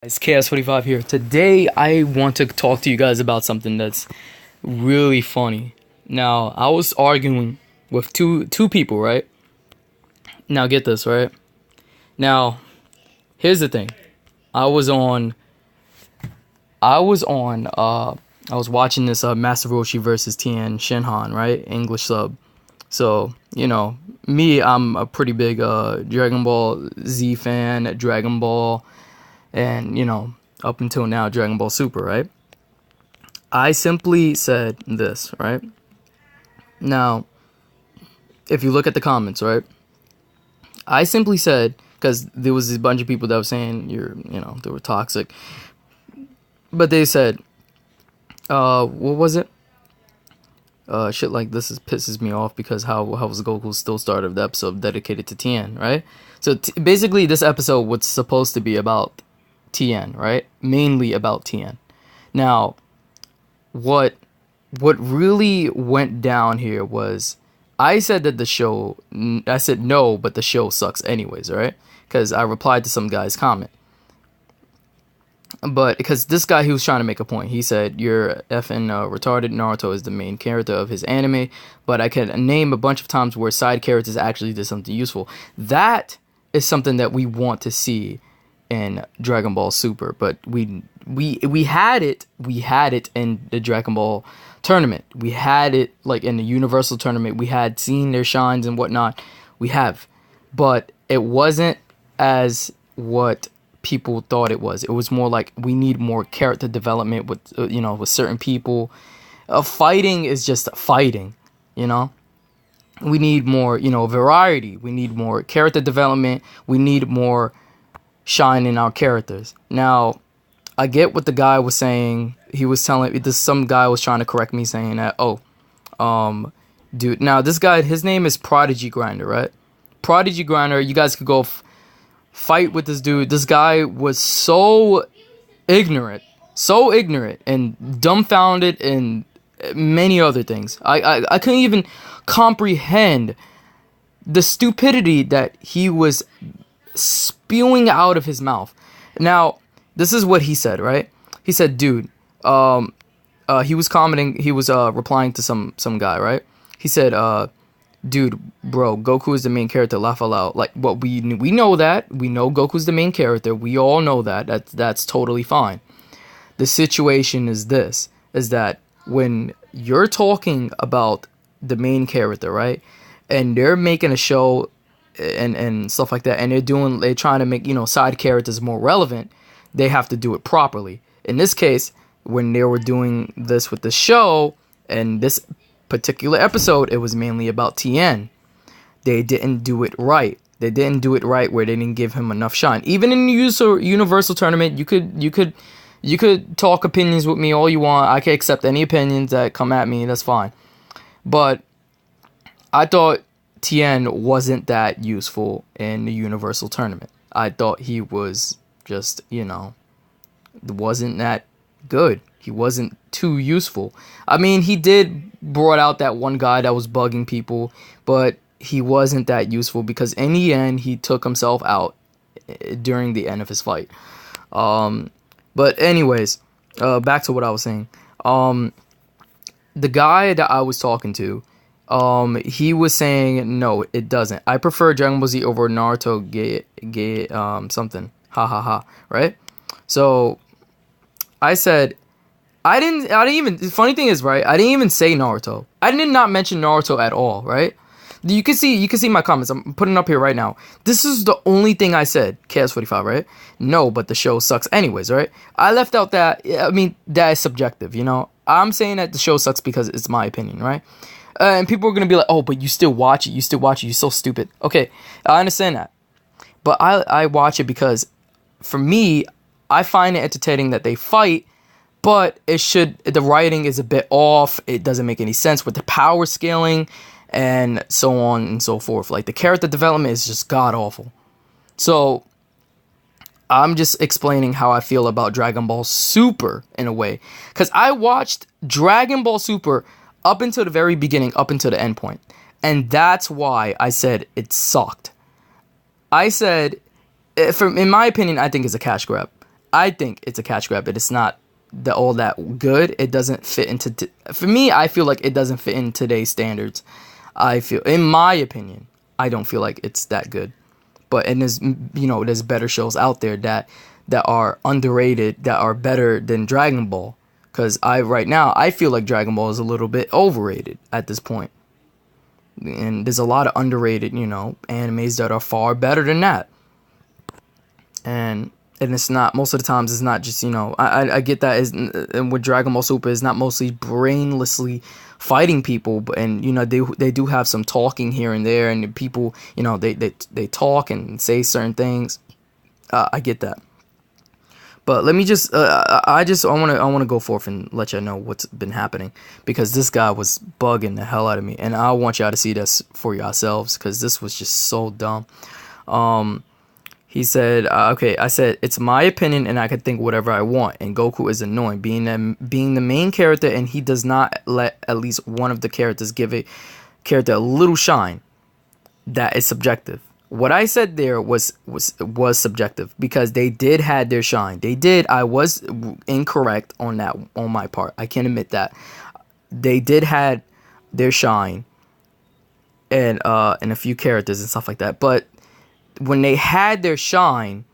It's KS45 here. Today I want to talk to you guys about something that's really funny. Now, I was arguing with two people, right? Now get this, right? Now, here's the thing. I was on I was watching this Master Roshi versus Tien Shinhan, right? English sub. So, I'm a pretty big Dragon Ball Z fan, Dragon Ball, and up until now Dragon Ball Super, right? I simply said this, right? Now, if you look at the comments, right? I simply said, because there was a bunch of people that were saying they were toxic, but they said, what was it? Shit like this pisses me off because how was Goku still started the episode dedicated to Tien, right? So basically, this episode was supposed to be about Tien, right? Mainly about Tien. Now, what really went down here was I said that I said no, but the show sucks anyways, right? Because I replied to some guy's comment. But because this guy, he was trying to make a point. He said, you're effing retarded. Naruto is the main character of his anime. But I can name a bunch of times where side characters actually did something useful. That is something that we want to see in Dragon Ball Super. But we had it. We had it in the Dragon Ball tournament. We had it like in the Universal tournament. We had seen their shines and whatnot. We have. But it wasn't as what people thought it was. It was more like we need more character development with with certain people. Fighting is just fighting, we need more variety. We need more character development. We need more shine in our characters. Now, I get what the guy was saying. He was telling this, some guy was trying to correct me saying that, dude, now this guy, his name is Prodigy Grinder, right? Prodigy Grinder, you guys could go fight with this dude. This guy was so ignorant and dumbfounded and many other things. I couldn't even comprehend the stupidity that he was spewing out of his mouth. Now, this is what he said, right? He said, dude, he was commenting, he was replying to some guy, right? He said, dude, bro, Goku is the main character, laugh out loud. Like, what we know that. We know Goku's the main character. We all know that. That's totally fine. The situation is this, is that when you're talking about the main character, right? And they're making a show and stuff like that, and they're trying to make, side characters more relevant, they have to do it properly. In this case, when they were doing this with the show, and this particular episode, it was mainly about Tien. They didn't do it right. They didn't do it right where they didn't give him enough shine. Even in the Universal tournament, you could talk opinions with me all you want. I can accept any opinions that come at me. That's fine. But I thought Tien wasn't that useful in the Universal tournament. I thought he was just, wasn't that good. He wasn't too useful. I mean, he did brought out that one guy that was bugging people, but he wasn't that useful because in the end, he took himself out during the end of his fight. But anyways, back to what I was saying. The guy that I was talking to, he was saying, no, it doesn't. I prefer Dragon Ball Z over Naruto something. Ha ha ha. Right? So I said, I didn't even, the funny thing is, right, I didn't even say Naruto. I did not mention Naruto at all, right? You can see my comments. I'm putting it up here right now. This is the only thing I said, KS45, right? No, but the show sucks anyways, right? I left out that, I mean, that is subjective, I'm saying that the show sucks because it's my opinion, right? And people are going to be like, oh, but you still watch it. You're so stupid. Okay, I understand that. But I watch it because, for me, I find it entertaining that they fight, but the writing is a bit off. It doesn't make any sense with the power scaling and so on and so forth. Like, the character development is just god-awful. So, I'm just explaining how I feel about Dragon Ball Super in a way. Because I watched Dragon Ball Super up until the very beginning, up until the end point. And that's why I said it sucked. I said, in my opinion, I think it's a cash grab. I think it's a cash grab, but it's not all that good. It doesn't fit into for me. I feel like it doesn't fit in today's standards. I feel, in my opinion, I don't feel like it's that good. But and there's better shows out there that are underrated, that are better than Dragon Ball. Because right now I feel like Dragon Ball is a little bit overrated at this point. And there's a lot of underrated, animes that are far better than that. And it's not, most of the times it's not just, I get that and with Dragon Ball Super, it's not mostly brainlessly fighting people, but they do have some talking here and there, and people, they talk and say certain things. I get that. But let me just, I want to go forth and let y'all know what's been happening, because this guy was bugging the hell out of me, and I want y'all to see this for yourselves, because this was just so dumb. He said, okay, I said, it's my opinion and I can think whatever I want, and Goku is annoying, being the main character, and he does not let at least one of the characters give a character a little shine. That is subjective. What I said there was subjective, because they did had their shine. They did. I was incorrect on that, on my part. I can admit that. They did had their shine, and a few characters and stuff like that. But when they had their shine,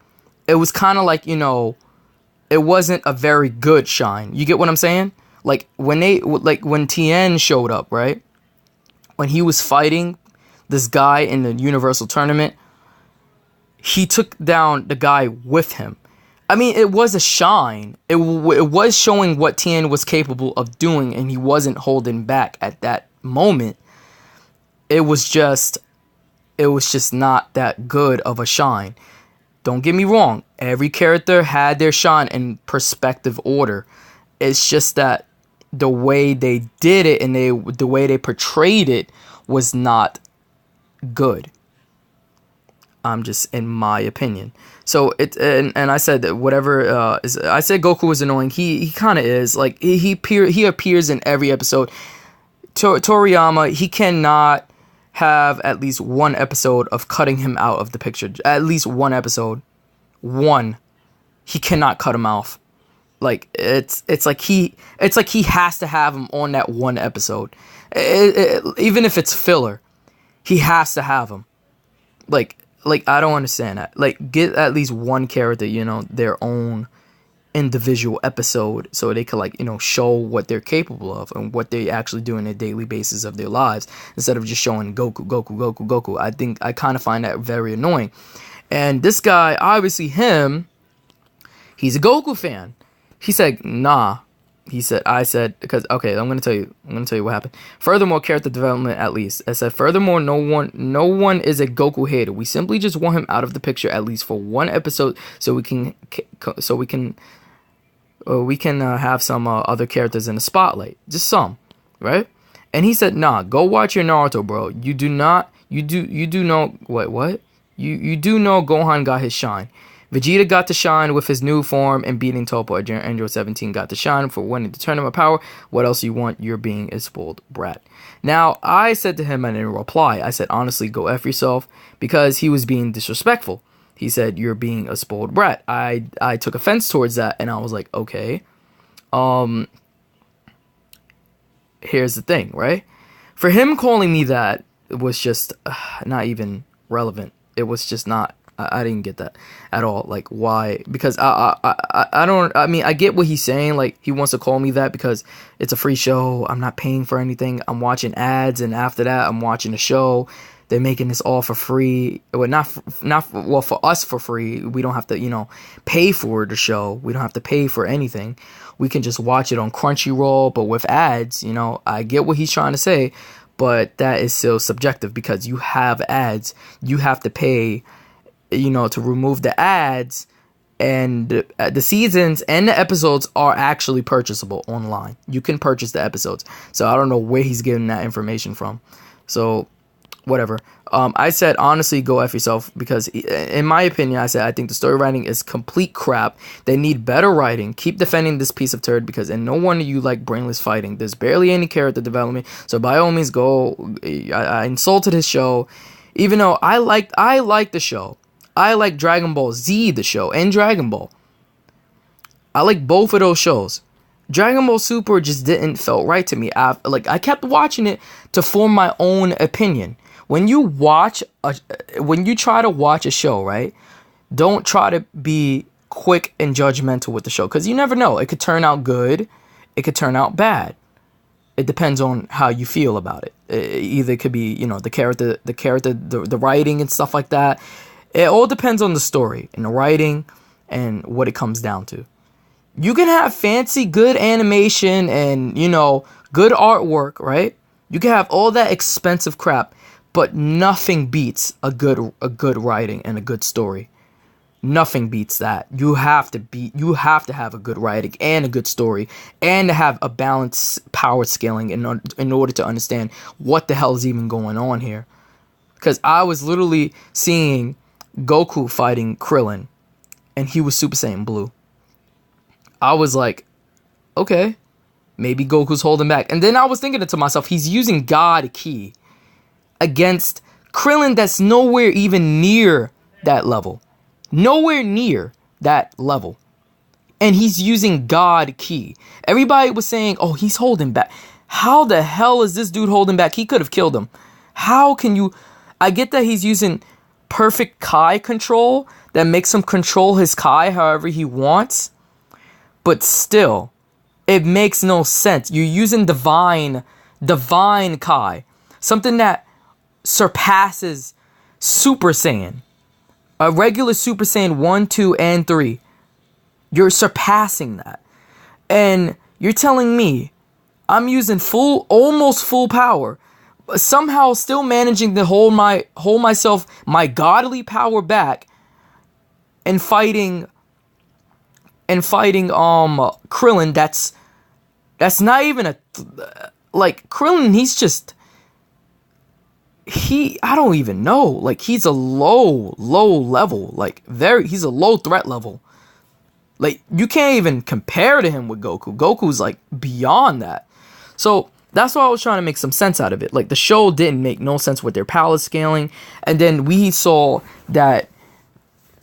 it was kind of like, it wasn't a very good shine. You get what I'm saying? Like when Tien showed up, right? When he was fighting this guy in the Universal Tournament, he took down the guy with him. I mean, it was a shine. It was showing what Tien was capable of doing, and he wasn't holding back at that moment. It was just not that good of a shine. Don't get me wrong. Every character had their shine in perspective order. It's just that the way they did it and the way they portrayed it was not good. I'm just, in my opinion. So and I said that whatever I said Goku was annoying. He kind of is. Like he appears in every episode. Toriyama, he cannot have at least one episode of cutting him out of the picture. At least one episode. He cannot cut him off. Like it's like he has to have him on that one episode. Even if it's filler, he has to have him. Like I don't understand that. Like, get at least one character, their own individual episode, so they could show what they're capable of and what they actually do on a daily basis of their lives, instead of just showing Goku. I kind of find that very annoying. And this guy, obviously he's a Goku fan. He said, nah. I said, because, okay, I'm going to tell you what happened. Furthermore, character development, at least. I said, furthermore, no one is a Goku hater. We simply just want him out of the picture, at least for one episode, so we can have some other characters in the spotlight. Just some, right? And he said, nah, go watch your Naruto, bro. You do know, what? You do know Gohan got his shine. Vegeta got to shine with his new form and beating Toppo. Android 17 got to shine for winning the Tournament of Power. What else you want? You're being a spoiled brat. Now, I said to him in a reply, I said, honestly, go F yourself, because he was being disrespectful. He said, you're being a spoiled brat. I took offense towards that, and I was like, okay. Here's the thing, right? For him calling me that, it was just not even relevant. It was just not. I didn't get that at all. Like, why? Because I don't. I mean, I get what he's saying. Like, he wants to call me that because it's a free show. I'm not paying for anything. I'm watching ads, and after that, I'm watching the show. They're making this all for free. Well, well, for us for free. We don't have to, pay for the show. We don't have to pay for anything. We can just watch it on Crunchyroll, but with ads. I get what he's trying to say, but that is still subjective, because you have ads. You have to pay, to remove the ads, and the seasons and the episodes are actually purchasable online. You can purchase the episodes. So I don't know where he's getting that information from. So whatever. I said, honestly, go F yourself, because in my opinion, I think the story writing is complete crap. They need better writing. Keep defending this piece of turd, because no wonder you like brainless fighting. There's barely any character development. So by all means, go. I insulted his show, even though I like the show. I like Dragon Ball Z, the show, and Dragon Ball. I like both of those shows. Dragon Ball Super just didn't felt right to me. I kept watching it to form my own opinion. When you try to watch a show, right? Don't try to be quick and judgmental with the show, because you never know. It could turn out good, it could turn out bad. It depends on how you feel about it. Either it could be, the writing and stuff like that. It all depends on the story and the writing and what it comes down to. You can have fancy, good animation and, good artwork, right? You can have all that expensive crap, but nothing beats a good writing and a good story. Nothing beats that. You have to have a good writing and a good story, and to have a balanced power scaling in order to understand what the hell is even going on here. Because I was literally seeing Goku fighting Krillin, and he was Super Saiyan Blue. I was like, okay, maybe Goku's holding back. And then I was thinking to myself, he's using God Ki against Krillin that's nowhere even near that level. Nowhere near that level. And he's using God Ki. Everybody was saying, oh, he's holding back. How the hell is this dude holding back? He could have killed him. How can you... I get that he's using perfect Kai control that makes him control his Kai however he wants. But still, it makes no sense. You're using divine Kai. Something that surpasses Super Saiyan. A regular Super Saiyan 1, 2, and 3. You're surpassing that. And you're telling me I'm using almost full power, but somehow still managing to hold myself, my godly power back, and fighting Krillin that's not even Krillin, he's just... I don't even know. Like, he's a low level. He's a low threat level. Like, you can't even compare to him with Goku. Goku's, beyond that. So, that's why I was trying to make some sense out of it. Like, the show didn't make no sense with their power scaling. And then we saw that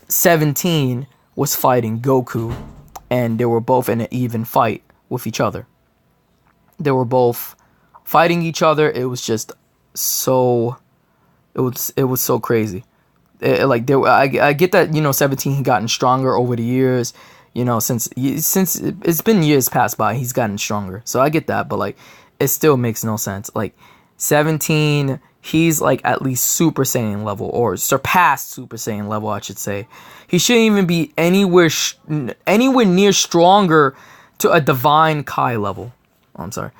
17 was fighting Goku. And they were both in an even fight with each other. They were both fighting each other. It was just... it was so crazy. I get that 17 he gotten stronger over the years, since it's been years passed by, he's gotten stronger, so I get that, but it still makes no sense. 17, he's at least Super Saiyan level, or surpassed Super Saiyan level, I should say. He shouldn't even be anywhere near stronger to a divine Kai level. Oh, I'm sorry.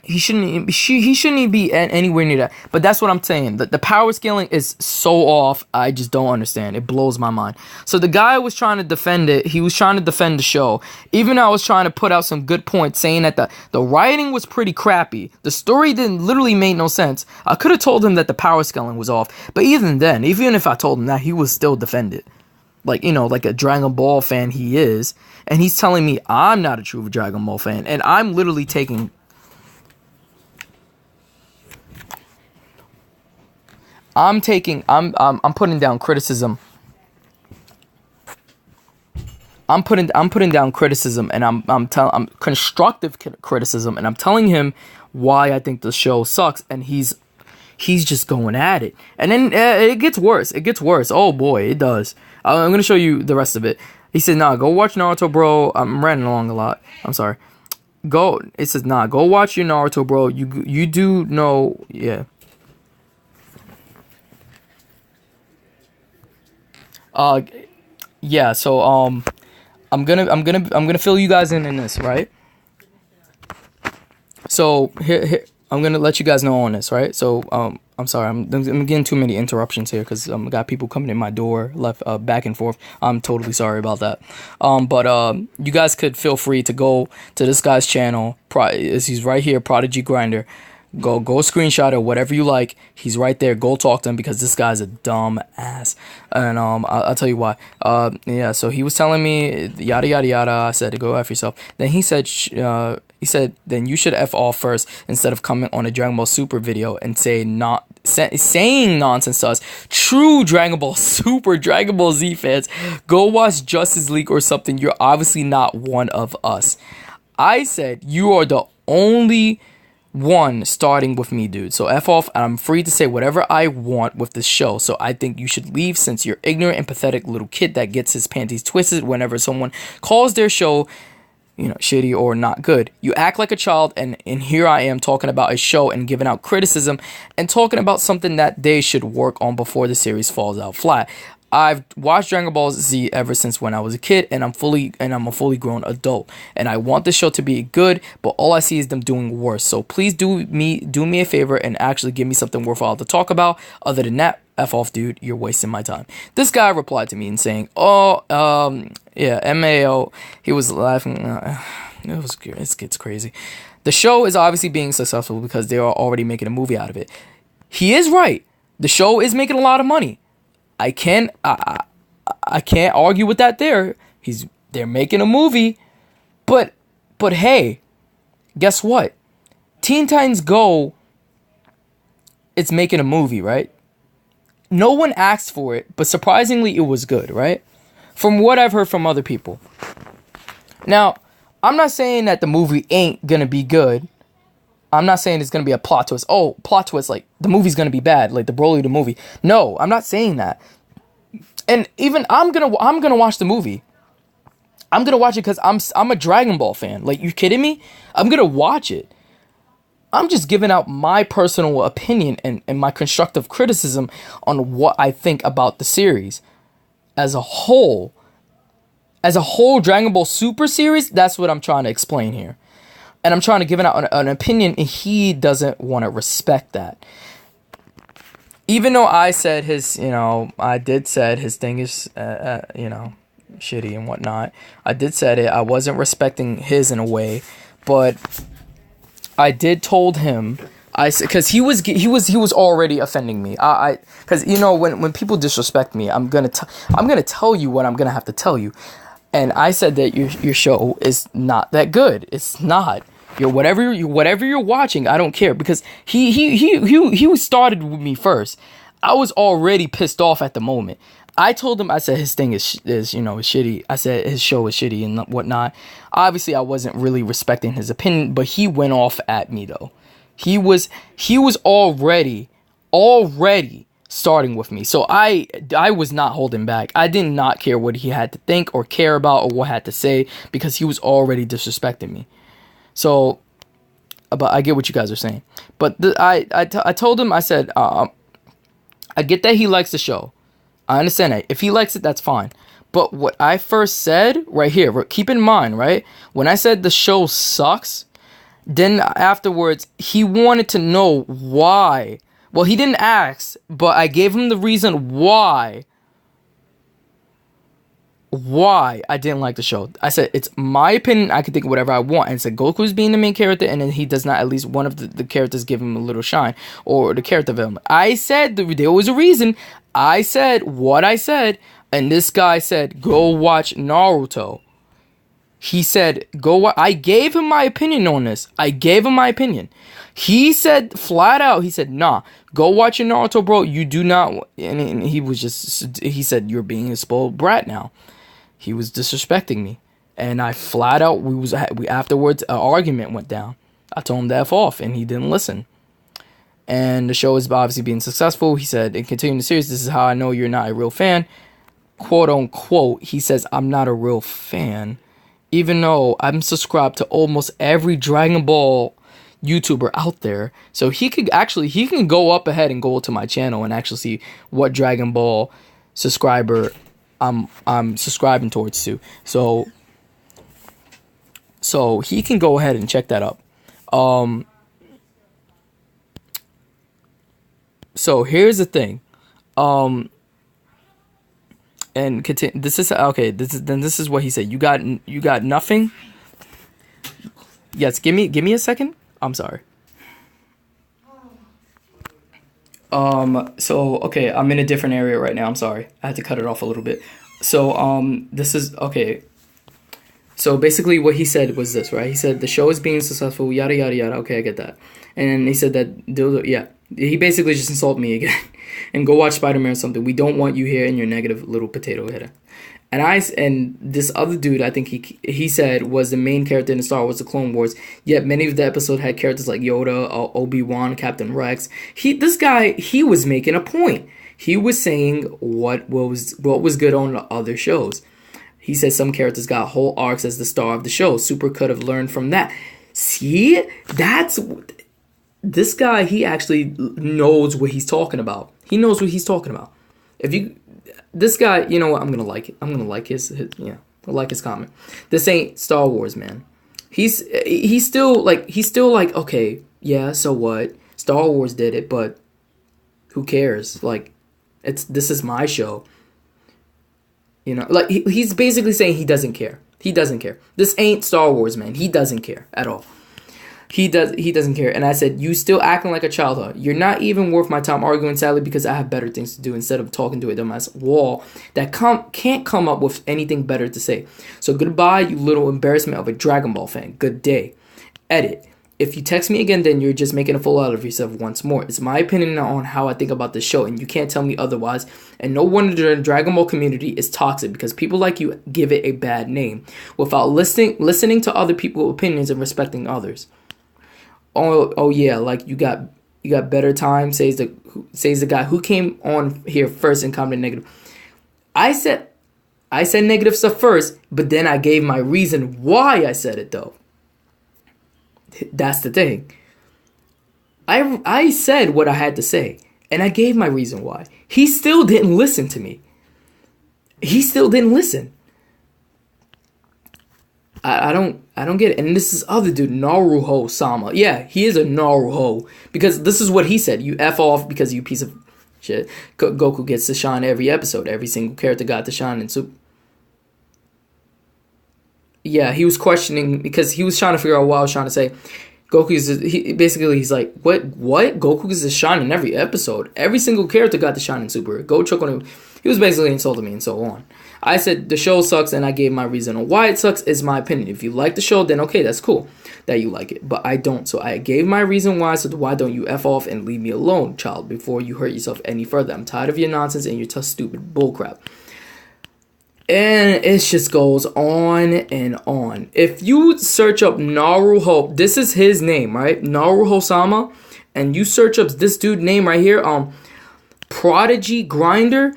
He shouldn't even be anywhere near that. But that's what I'm saying. The power scaling is so off. I just don't understand. It blows my mind. So the guy was trying to defend it. He was trying to defend the show. Even I was trying to put out some good points, saying that the writing was pretty crappy. The story literally made no sense. I could have told him that the power scaling was off. But even then, even if I told him that, he would still defend it. Like a Dragon Ball fan he is. And he's telling me I'm not a true Dragon Ball fan. And I'm literally taking... I'm putting down criticism. I'm putting down criticism, and I'm constructive criticism, and I'm telling him why I think the show sucks, and he's just going at it. And then it gets worse. It gets worse. Oh boy, it does. I'm gonna show you the rest of it. He said, "Nah, go watch Naruto, bro." I'm ranting along a lot. I'm sorry. It says, "Nah, go watch your Naruto, bro. You do know, yeah." Yeah, so I'm gonna fill you guys in this, right? So here I'm gonna let you guys know on this, right? So I'm sorry, I'm getting too many interruptions here because I got people coming in my door left back and forth. I'm totally sorry about that. But you guys could feel free to go to this guy's channel. He's right here, Prodigy Grinder. Go screenshot or whatever you like. He's right there. Go talk to him because this guy's a dumb ass. And I'll tell you why. Yeah, so he was telling me yada yada yada. I said to go after yourself. Then he said He said, then you should F off first instead of coming on a Dragon Ball Super video and saying nonsense to us. True Dragon Ball Super, Dragon Ball Z fans, go watch Justice League or something. You're obviously not one of us. I said, you are the only one starting with me, dude. So F off, and I'm free to say whatever I want with this show. So I think you should leave since you're ignorant and pathetic little kid that gets his panties twisted whenever someone calls their show, shitty or not good. You act like a child, and here I am talking about a show and giving out criticism and talking about something that they should work on before the series falls out flat. I've watched Dragon Ball Z ever since when I was a kid, and I'm a fully grown adult, and I want the show to be good, but all I see is them doing worse. So please do me a favor and actually give me something worthwhile to talk about. Other than that, F off, dude, you're wasting my time. This guy replied to me and saying, yeah, MAO, he was laughing. It gets crazy. The show is obviously being successful because they are already making a movie out of it. He is right. The show is making a lot of money. I can't argue with that there. They're making a movie. But hey, guess what? Teen Titans Go, it's making a movie, right? No one asked for it, but surprisingly it was good, right? From what I've heard from other people. Now, I'm not saying that the movie ain't gonna be good. I'm not saying it's gonna be a plot twist. Oh, plot twist, like the movie's gonna be bad, like the Broly the movie. No, I'm not saying that. And even I'm gonna watch the movie. I'm gonna watch it because I'm a Dragon Ball fan. Like, you kidding me? I'm gonna watch it. I'm just giving out my personal opinion and my constructive criticism on what I think about the series as a whole. As a whole Dragon Ball Super series, that's what I'm trying to explain here. And I'm trying to give out an opinion, and he doesn't want to respect that. Even though I said I did said his thing is, shitty and whatnot. I did said it. I wasn't respecting his in a way, but I did told him. I said, because he was already offending me. Because when people disrespect me, I'm gonna tell you what I'm gonna have to tell you. And I said that your show is not that good. It's not. Whatever you're watching, I don't care, because he started with me first. I was already pissed off at the moment. I told him, I said his thing is shitty. I said his show is shitty and whatnot. Obviously, I wasn't really respecting his opinion, but he went off at me though. He was already starting with me. So I was not holding back. I did not care what he had to think or care about or what had to say, because he was already disrespecting me. So, but I get what you guys are saying. But I told him, I said, I get that he likes the show. I understand that. If he likes it, that's fine. But what I first said right here, keep in mind, right? When I said the show sucks, then afterwards, he wanted to know why. Well, he didn't ask, but I gave him the reason why I didn't like the show. I said, it's my opinion. I can think of whatever I want. And I said, Goku's being the main character, and then he does not, at least one of the characters, give him a little shine, or the character development. I said there was a reason. I said what I said, and this guy said, go watch Naruto. He said, I gave him my opinion on this. I gave him my opinion. He said flat out, he said, nah, go watch your Naruto, bro. You do not. And he said, you're being a spoiled brat now. He was disrespecting me. And I flat out, we afterwards, an argument went down. I told him to F off, and he didn't listen. And the show is obviously being successful. He said, in continuing the series, this is how I know you're not a real fan. Quote unquote, he says, I'm not a real fan. Even though I'm subscribed to almost every Dragon Ball YouTuber out there. So he can go up ahead and go to my channel and actually see what Dragon Ball subscriber I'm subscribing towards to. So he can go ahead and check that up. So here's the thing. And continue. This is okay. This is what he said. You got nothing. Yes. Give me a second. I'm sorry. So okay, I'm in a different area right now. I'm sorry. I had to cut it off a little bit. So this is okay. So basically, what he said was this, right? He said the show is being successful, yada yada yada. Okay, I get that. And then he said that, yeah, he basically just insulted me again. And go watch Spider-Man or something. We don't want you here in your negative little potato head. And this other dude, I think he said was the main character in the Star Wars: The Clone Wars. Yet many of the episodes had characters like Yoda, Obi-Wan, Captain Rex. This guy was making a point. He was saying what was good on the other shows. He said some characters got whole arcs as the star of the show. Super could have learned from that. See, this guy. He actually knows what he's talking about. He knows what he's talking about. This guy, you know what? I'm gonna like it. I'm gonna like his I like his comment. This ain't Star Wars, man. He's still like okay, yeah. So what? Star Wars did it, but who cares? Like, this is my show. You know, like he's basically saying he doesn't care. He doesn't care. This ain't Star Wars, man. He doesn't care at all. He doesn't care. And I said, you still acting like a child, huh? You're not even worth my time arguing, sadly, because I have better things to do instead of talking to a dumbass wall that can't come up with anything better to say. So goodbye, you little embarrassment of a Dragon Ball fan. Good day. Edit. If you text me again, then you're just making a fool out of yourself once more. It's my opinion on how I think about this show, and you can't tell me otherwise. And no wonder the Dragon Ball community is toxic, because people like you give it a bad name without listening to other people's opinions and respecting others. Oh yeah, like you got better time, says the guy who came on here first and commented negative. I said negative stuff first, but then I gave my reason why I said it though. That's the thing. I said what I had to say, and I gave my reason why. He still didn't listen to me. He still didn't listen. I don't get it. And this is other dude, Naruho Sama. Yeah, he is a Naruho. Because this is what he said. You F off because you piece of shit. Goku gets to shine every episode. Every single character got to shine in Super. Yeah, he was questioning because he was trying to figure out what I was trying to say. He's like, what? Goku is to shine in every episode. Every single character got to shine in Super. Go choke on him. He was basically insulting me and so on. I said the show sucks, and I gave my reason on why it sucks is my opinion. If you like the show, then okay, that's cool that you like it. But I don't, so I gave my reason why. So why don't you F off and leave me alone, child, before you hurt yourself any further? I'm tired of your nonsense and your tough, stupid bullcrap. And it just goes on and on. If you search up Naruho, this is his name, right? Naruho Sama, and you search up this dude name right here, Prodigy Grinder.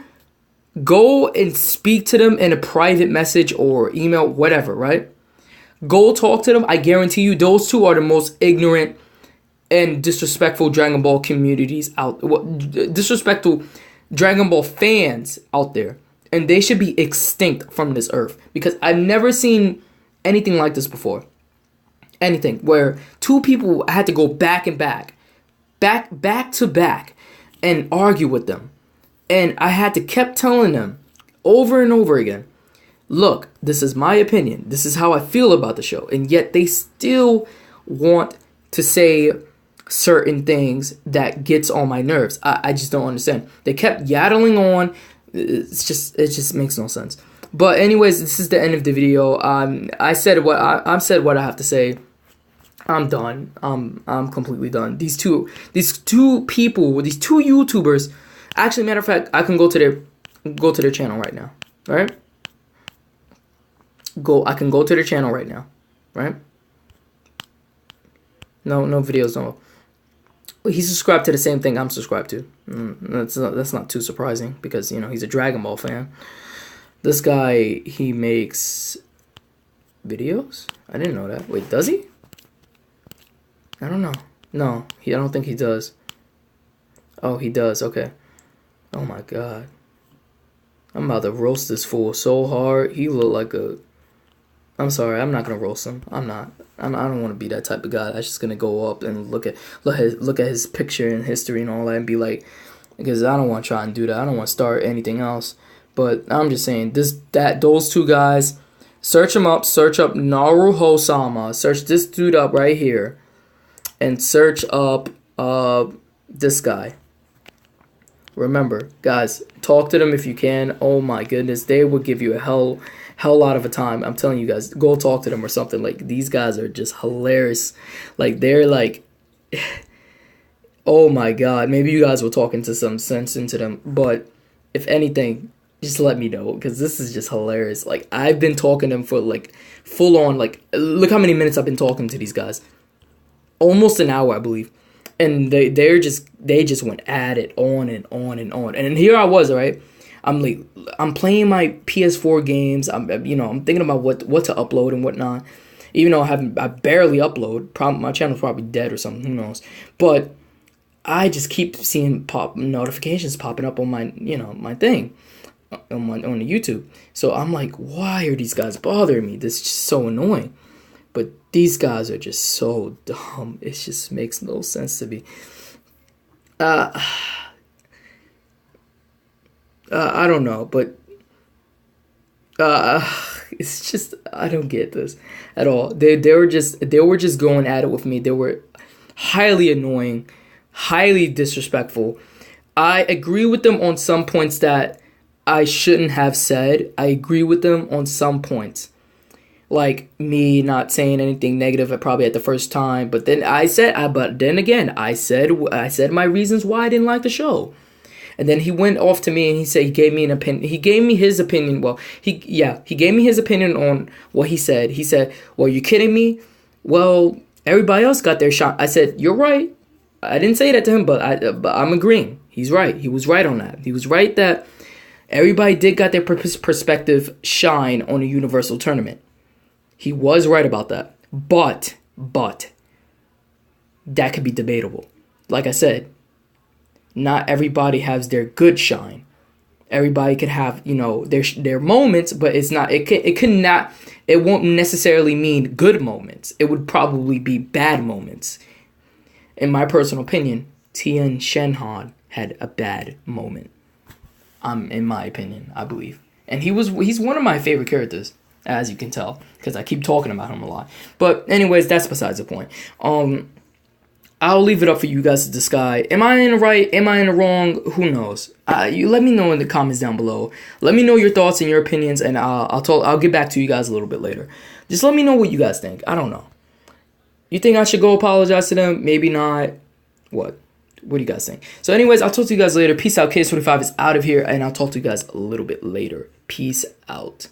Go and speak to them in a private message or email, whatever, right? Go talk to them. I guarantee you those two are the most ignorant and disrespectful Dragon Ball communities disrespectful Dragon Ball fans out there. And they should be extinct from this earth. Because I've never seen anything like this before. Anything. Where two people had to go back to back, and argue with them. And I had to keep telling them over and over again, look, this is my opinion. This is how I feel about the show. And yet they still want to say certain things that gets on my nerves. I just don't understand. They kept yattling on. It just makes no sense. But anyways, this is the end of the video. I said what I have to say. I'm done. I'm completely done. These two people, these two YouTubers. Actually, matter of fact, I can go to their channel right now. Right? I can go to their channel right now. Right? No videos. No. He's subscribed to the same thing I'm subscribed to. That's not too surprising because he's a Dragon Ball fan. This guy, he makes videos. I didn't know that. Wait, does he? I don't know. No, I don't think he does. Oh, he does. Okay. Oh my god. I'm about to roast this fool so hard. He look like a... I'm sorry, I'm not gonna roast him. I don't want to be that type of guy. I'm just gonna go up and look at his picture and history and all that and be like, because I don't want to try and do that. I don't want to start anything else. But I'm just saying those two guys, search them up. Search up Naruho Sama. Search this dude up right here, and search up this guy. Remember, guys, talk to them if you can. Oh my goodness, they will give you a hell hell lot of a time. I'm telling you guys, go talk to them or something. Like, these guys are just hilarious. Like, they're like, oh my god, maybe you guys were talking to some sense into them, but if anything, just let me know, because this is just hilarious. Like, I've been talking to them for like full on, like, look how many minutes I've been talking to these guys. Almost an hour, I believe. And they just went at it on and on and on. And here I was, right? I'm playing my PS4 games. I'm thinking about what to upload and whatnot. Even though I barely upload. My channel's probably dead or something. Who knows? But I just keep seeing notifications popping up on my my thing on the YouTube. So I'm like, why are these guys bothering me? This is just so annoying. But these guys are just so dumb. It just makes no sense to me. I don't know, but it's just, I don't get this at all. They were just going at it with me. They were highly annoying, highly disrespectful. I agree with them on some points that I shouldn't have said. I agree with them on some points. Like me not saying anything negative probably at the first time, but then I said my reasons why I didn't like the show. And then he went off to me and he gave me an opinion. He gave me his opinion. Well, he gave me his opinion on what he said. He said, "Well, you kidding me? Well, everybody else got their shot." I said, "You're right." I didn't say that to him, but I'm agreeing. He's right. He was right on that. He was right that everybody did got their perspective shine on a Universal tournament. He was right about that. But that could be debatable. Like I said, not everybody has their good shine. Everybody could have, their moments, but it's not, it won't necessarily mean good moments. It would probably be bad moments. In my personal opinion, Tien Shinhan had a bad moment. In my opinion, I believe. And he's one of my favorite characters, as you can tell, because I keep talking about him a lot. But anyways, that's besides the point. I'll leave it up for you guys to decide. Am I in the right? Am I in the wrong? Who knows? You let me know in the comments down below. Let me know your thoughts and your opinions, and I'll get back to you guys a little bit later. Just let me know what you guys think. I don't know. You think I should go apologize to them? Maybe not. What do you guys think? So anyways, I'll talk to you guys later. Peace out. KS45 is out of here, and I'll talk to you guys a little bit later. Peace out.